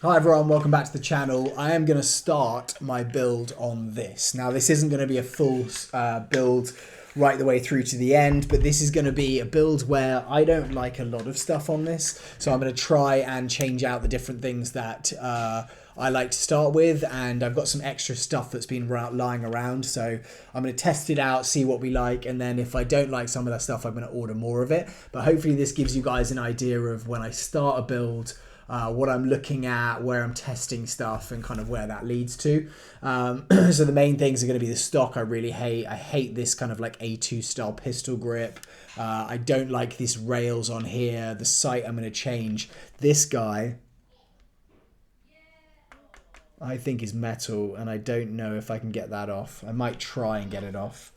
Hi everyone, welcome back to the channel. I am going to start my build on this. Now this isn't going to be a full build right the way through to the end, but this is going to be a build where I don't like a lot of stuff on this. So I'm going to try and change out the different things that I like to start with, and I've got some extra stuff that's been lying around. So I'm going to test it out, see what we like, and then if I don't like some of that stuff, I'm going to order more of it. But hopefully this gives you guys an idea of when I start a build, what I'm looking at, where I'm testing stuff, and kind of where that leads to. So the main things are going to be the stock I really hate. I hate this kind of like A2 style pistol grip. I don't like these rails on here. The sight I'm going to change. This guy I think is metal, and I don't know if I can get that off. I might try and get it off,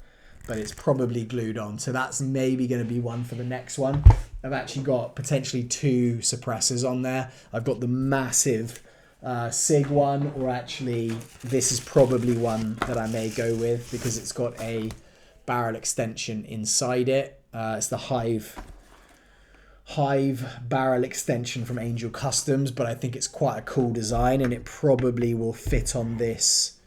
but it's probably glued on. So that's maybe going to be one for the next one. I've actually got potentially two suppressors on there. I've got the massive SIG one, or actually this is probably one that I may go with because it's got a barrel extension inside it. It's the Hive barrel extension from Angel Customs, but I think it's quite a cool design and it probably will fit on this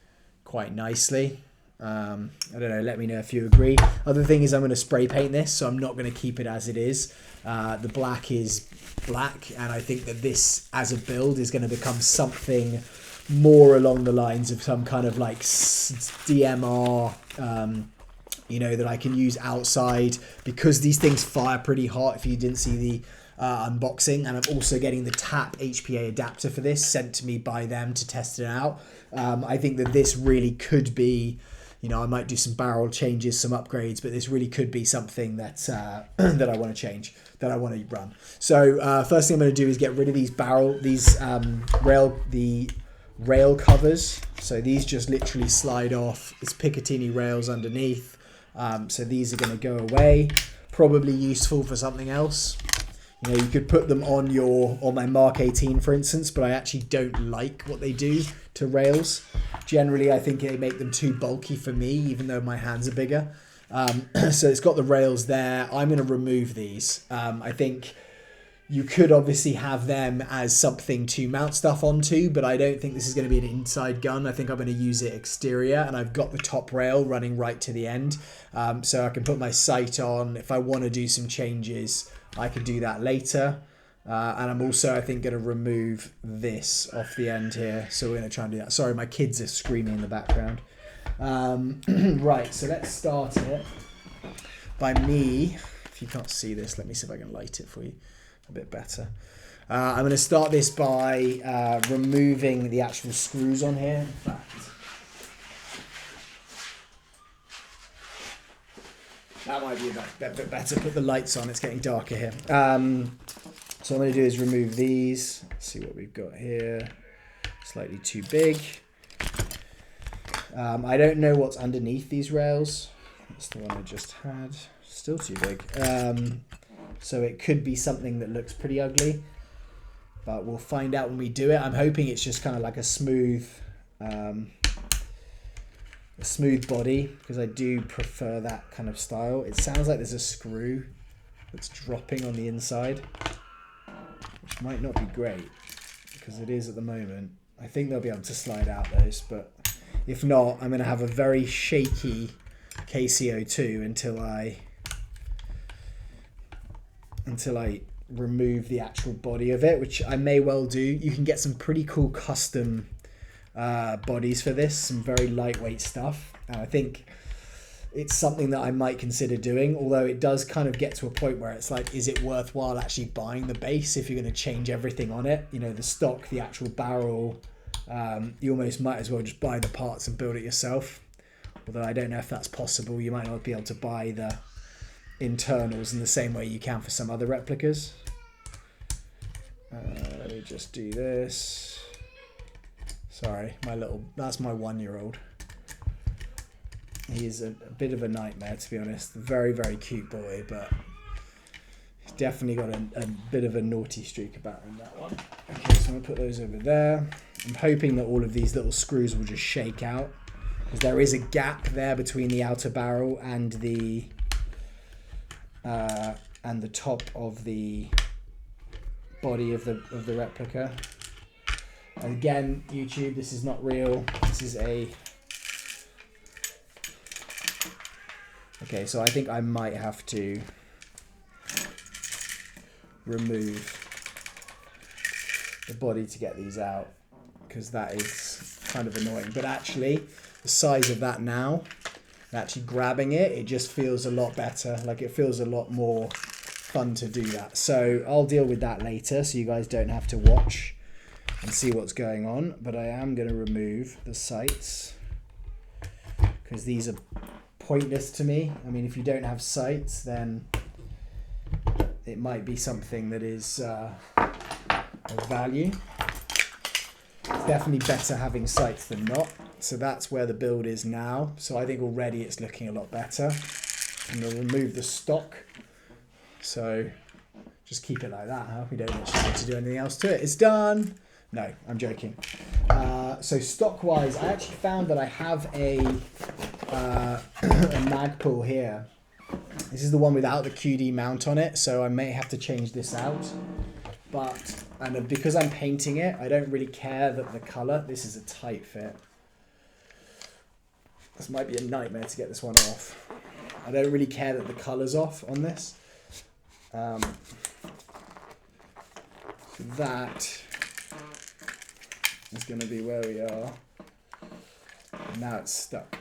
quite nicely. I don't know, let me know if you agree. Other thing is I'm going to spray paint this, so I'm not going to keep it as it is. The black is black, and I think that this as a build is going to become something more along the lines of some kind of like DMR, you know, that I can use outside, because these things fire pretty hot if you didn't see the unboxing. And I'm also getting the tap HPA adapter for this sent to me by them to test it out. I think that this really could be, you know, I might do some barrel changes, some upgrades, but this really could be something that that I want to change, that I want to run. So first thing I'm going to do is get rid of these rail covers. So these just literally slide off. It's Picatinny rails underneath. So these are going to go away. Probably useful for something else. You know, you could put them on my Mark 18, for instance, but I actually don't like what they do to rails. Generally, I think they make them too bulky for me, even though my hands are bigger. So it's got the rails there. I'm going to remove these. I think you could obviously have them as something to mount stuff onto, but I don't think this is going to be an inside gun. I think I'm going to use it exterior, and I've got the top rail running right to the end. So I can put my sight on. If I want to do some changes, I can do that later. And I'm also, I think, going to remove this off the end here. So we're going to try and do that. Sorry, my kids are screaming in the background. Right, so let's start it by me. If you can't see this, let me see if I can light it for you a bit better. I'm going to start this by removing the actual screws on here. In fact, that might be a bit better. Put the lights on, it's getting darker here. So what I'm going to do is remove these. Let's see what we've got here. Slightly too big. I don't know what's underneath these rails. That's the one I just had. Still too big. So it could be something that looks pretty ugly, but we'll find out when we do it. I'm hoping it's just kind of like a smooth body, because I do prefer that kind of style. It sounds like there's a screw that's dropping on the inside, which might not be great because it is at the moment. I think they'll be able to slide out those, but if not, I'm going to have a very shaky KC02 until I remove the actual body of it, which I may well do. You can get some pretty cool custom bodies for this, some very lightweight stuff. And I think it's something that I might consider doing, although it does kind of get to a point where it's like, is it worthwhile actually buying the base if you're going to change everything on it? You know, the stock, the actual barrel, you almost might as well just buy the parts and build it yourself. Although I don't know if that's possible. You might not be able to buy the internals in the same way you can for some other replicas. Let me just do this. Sorry, that's my 1-year-old. He is a bit of a nightmare, to be honest. Very, very cute boy, but he's definitely got a bit of a naughty streak about him, that one. Okay, so I'm going to put those over there. I'm hoping that all of these little screws will just shake out, because there is a gap there between the outer barrel and the top of the body of the replica. And again, YouTube, this is not real. This is a... Okay, so I think I might have to remove the body to get these out, because that is kind of annoying. But actually, the size of that now, actually grabbing it, it just feels a lot better. Like, it feels a lot more fun to do that. So I'll deal with that later, so you guys don't have to watch and see what's going on. But I am going to remove the sights, because these are pointless to me. I mean, if you don't have sights, then it might be something that is of value. It's definitely better having sights than not. So that's where the build is now. So I think already it's looking a lot better. I'm going to remove the stock. So just keep it like that, huh? We don't actually need to do anything else to it. It's done. No, I'm joking. So stock-wise, I actually found that I have a Magpul here. This is the one without the QD mount on it, so I may have to change this out. But because I'm painting it, I don't really care that the color. This is a tight fit. This might be a nightmare to get this one off. I don't really care that the color's off on this. So that is going to be where we are. And now it's stuck.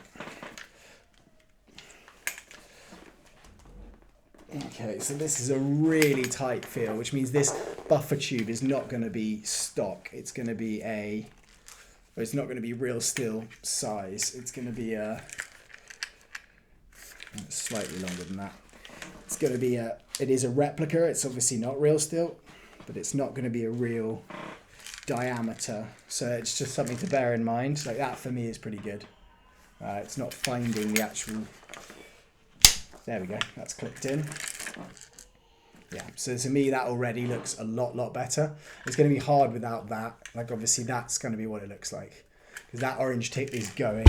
Okay, so this is a really tight feel, which means this buffer tube is not going to be stock. It's going to be it's not going to be real steel size. It's going to be slightly longer than that. It's going to be it is a replica. It's obviously not real steel, but it's not going to be a real diameter. So it's just something to bear in mind. Like, that for me is pretty good. It's not finding the actual... There we go, that's clicked in. Yeah, so to me that already looks a lot better. It's going to be hard without that. Like, obviously that's going to be what it looks like, because that orange tip is going.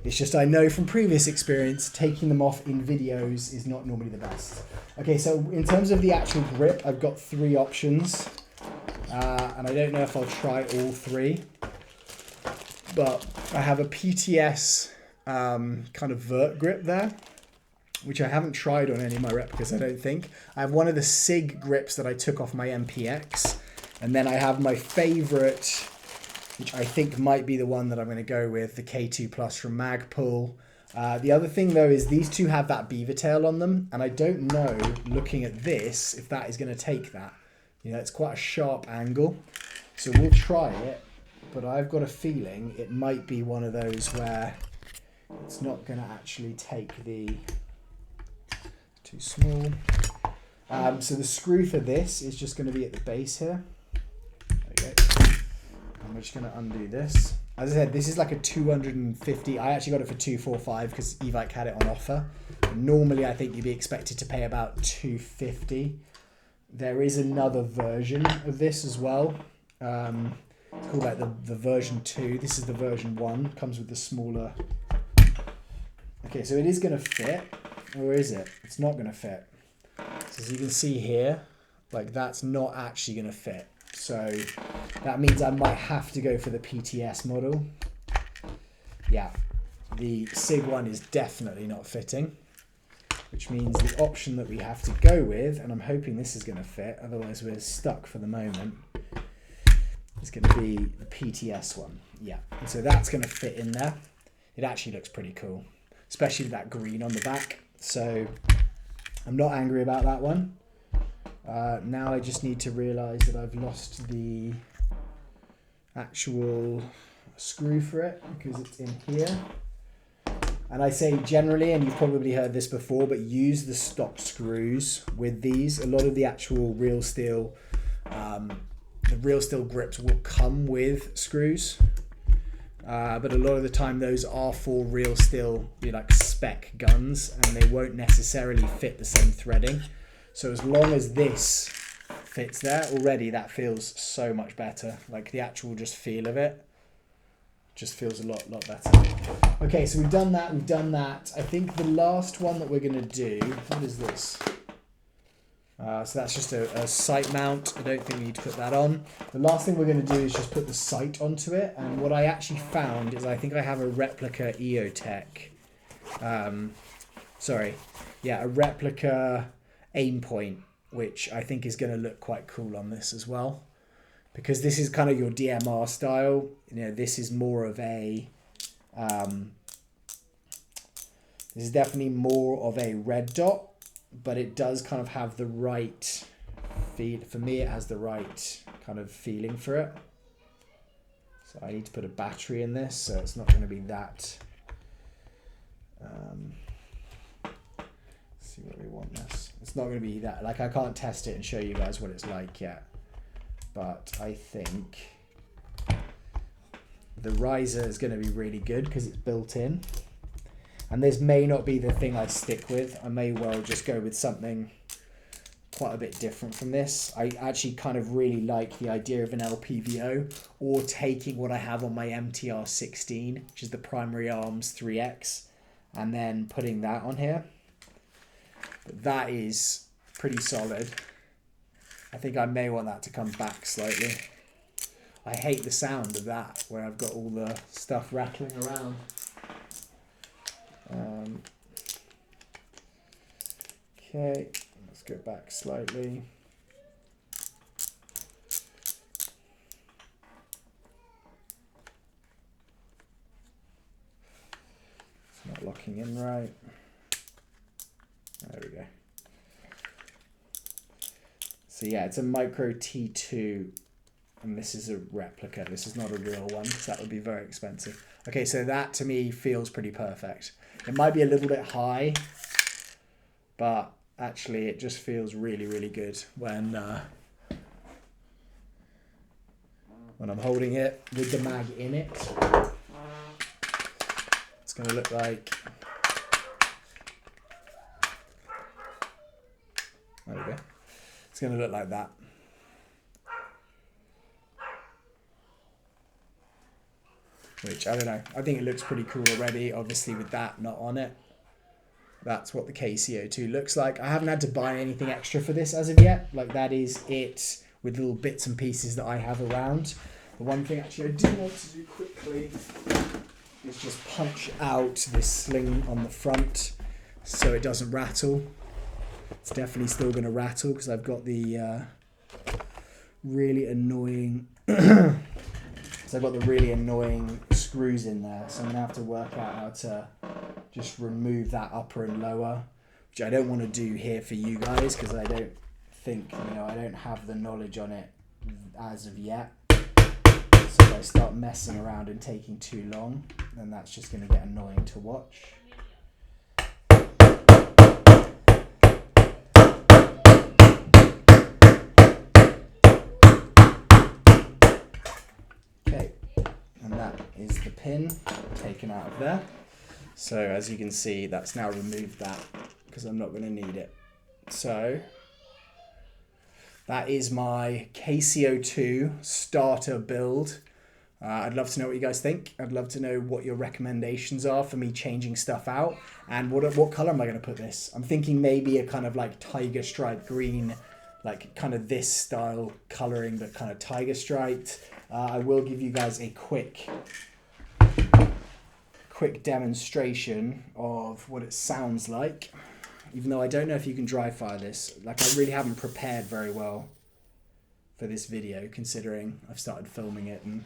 It's just, I know from previous experience, taking them off in videos is not normally the best. Okay, so in terms of the actual grip, I've got 3 options. And I don't know if I'll try all 3. But I have a PTS kind of vert grip there, which I haven't tried on any of my replicas, I don't think. I have one of the SIG grips that I took off my MPX. And then I have my favorite, which I think might be the one that I'm going to go with, the K2 Plus from Magpul. The other thing, though, is these two have that beaver tail on them. And I don't know, looking at this, if that is going to take that. You know, it's quite a sharp angle. So we'll try it. But I've got a feeling it might be one of those where it's not going to actually take the... Too small. So the screw for this is just going to be at the base here. There we go. And we're just going to undo this. As I said, this is like a 250. I actually got it for 245 because Evike had it on offer. Normally, I think you'd be expected to pay about 250. There is another version of this as well. It's called like the version 2. This is the version 1. Comes with the smaller. Okay, so it is going to fit. Or is it? It's not going to fit. So as you can see here, like, that's not actually going to fit. So that means I might have to go for the PTS model. Yeah, the SIG one is definitely not fitting, which means the option that we have to go with, and I'm hoping this is going to fit, otherwise we're stuck for the moment, is going to be the PTS one. Yeah, and so that's going to fit in there. It actually looks pretty cool, especially with that green on the back. So I'm not angry about that one. Now I just need to realize that I've lost the actual screw for it, because it's in here. And I say generally, and you've probably heard this before, but use the stock screws with these. A lot of the actual real steel, the real steel grips will come with screws. But a lot of the time those are for real steel, like spec guns, and they won't necessarily fit the same threading. So as long as this fits there already, that feels so much better. Like, the actual just feel of it just feels a lot better. Okay, so we've done that. I think the last one that we're going to do, what is this? So that's just a sight mount. I don't think we need to put that on. The last thing we're going to do is just put the sight onto it. And what I actually found is I think I have a replica EOTech. A replica Aimpoint, which I think is going to look quite cool on this as well. Because this is kind of your DMR style. You know, this is more of a... this is definitely more of a red dot. But it does kind of have the right feel. For me, it has the right kind of feeling for it. So I need to put a battery in this, so it's not going to be that. Let's see where we want this. It's not going to be that. Like, I can't test it and show you guys what it's like yet. But I think the riser is going to be really good because it's built in. And this may not be the thing I stick with. I may well just go with something quite a bit different from this. I actually kind of really like the idea of an LPVO or taking what I have on my MTR 16, which is the primary arms 3X, and then putting that on here. But that is pretty solid. I think I may want that to come back slightly. I hate the sound of that, where I've got all the stuff rattling around. Okay, let's go back slightly. It's not locking in right. There we go. So yeah, it's a Micro T-2, and this is a replica. This is not a real one, so that would be very expensive. Okay, so that to me feels pretty perfect. It might be a little bit high, but actually it just feels really, really good when I'm holding it with the mag in it. It's going to look like... There we go. It's going to look like that. Which, I don't know, I think it looks pretty cool already, obviously with that not on it. That's what the KC02 looks like. I haven't had to buy anything extra for this as of yet. Like, that is it with little bits and pieces that I have around. The one thing actually I do want to do quickly is just punch out this sling on the front so it doesn't rattle. It's definitely still going to rattle because I've got the really annoying... So I've got the really annoying screws in there, so I'm going to have to work out how to just remove that upper and lower, which I don't want to do here for you guys because I don't think, I don't have the knowledge on it as of yet. So if I start messing around and taking too long, then that's just going to get annoying to watch. Is the pin taken out of there. So as you can see, that's now removed that because I'm not going to need it. So that is my KC02 starter build. I'd love to know what you guys think. I'd love to know what your recommendations are for me changing stuff out. And what color am I going to put this? I'm thinking maybe a kind of like tiger stripe green, like kind of this style coloring, but kind of tiger striped. I will give you guys a quick demonstration of what it sounds like, even though I don't know if you can dry fire this. Like, I really haven't prepared very well for this video, considering I've started filming it and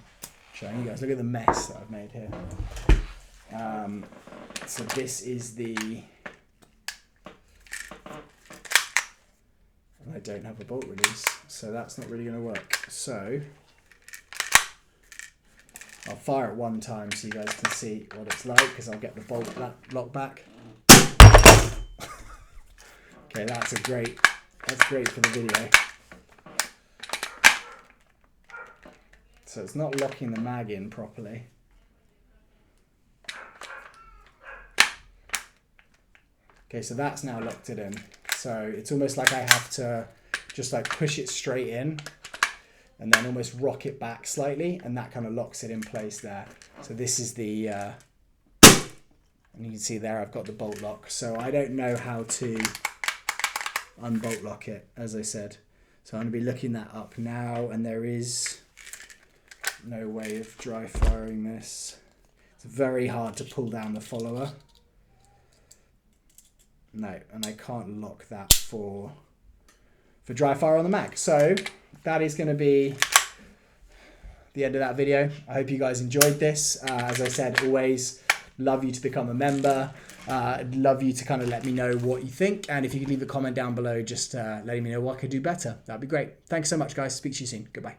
showing you guys. Look at the mess that I've made here. So this is the... I don't have a bolt release, so that's not really going to work. So I'll fire it one time so you guys can see what it's like, because I'll get the bolt lock back. Okay, that's great for the video. So it's not locking the mag in properly. Okay, so that's now locked it in. So it's almost like I have to just like push it straight in and then almost rock it back slightly, and that kind of locks it in place there. So this is the, and you can see there I've got the bolt lock. So I don't know how to unbolt lock it, as I said. So I'm going to be looking that up now, and there is no way of dry firing this. It's very hard to pull down the follower. No, and I can't lock that for dry fire on the Mag. So that is going to be the end of that video. I hope you guys enjoyed this. As I said, always love you to become a member. I'd love you to kind of let me know what you think. And if you could leave a comment down below, just letting me know what I could do better. That'd be great. Thanks so much, guys. Speak to you soon. Goodbye.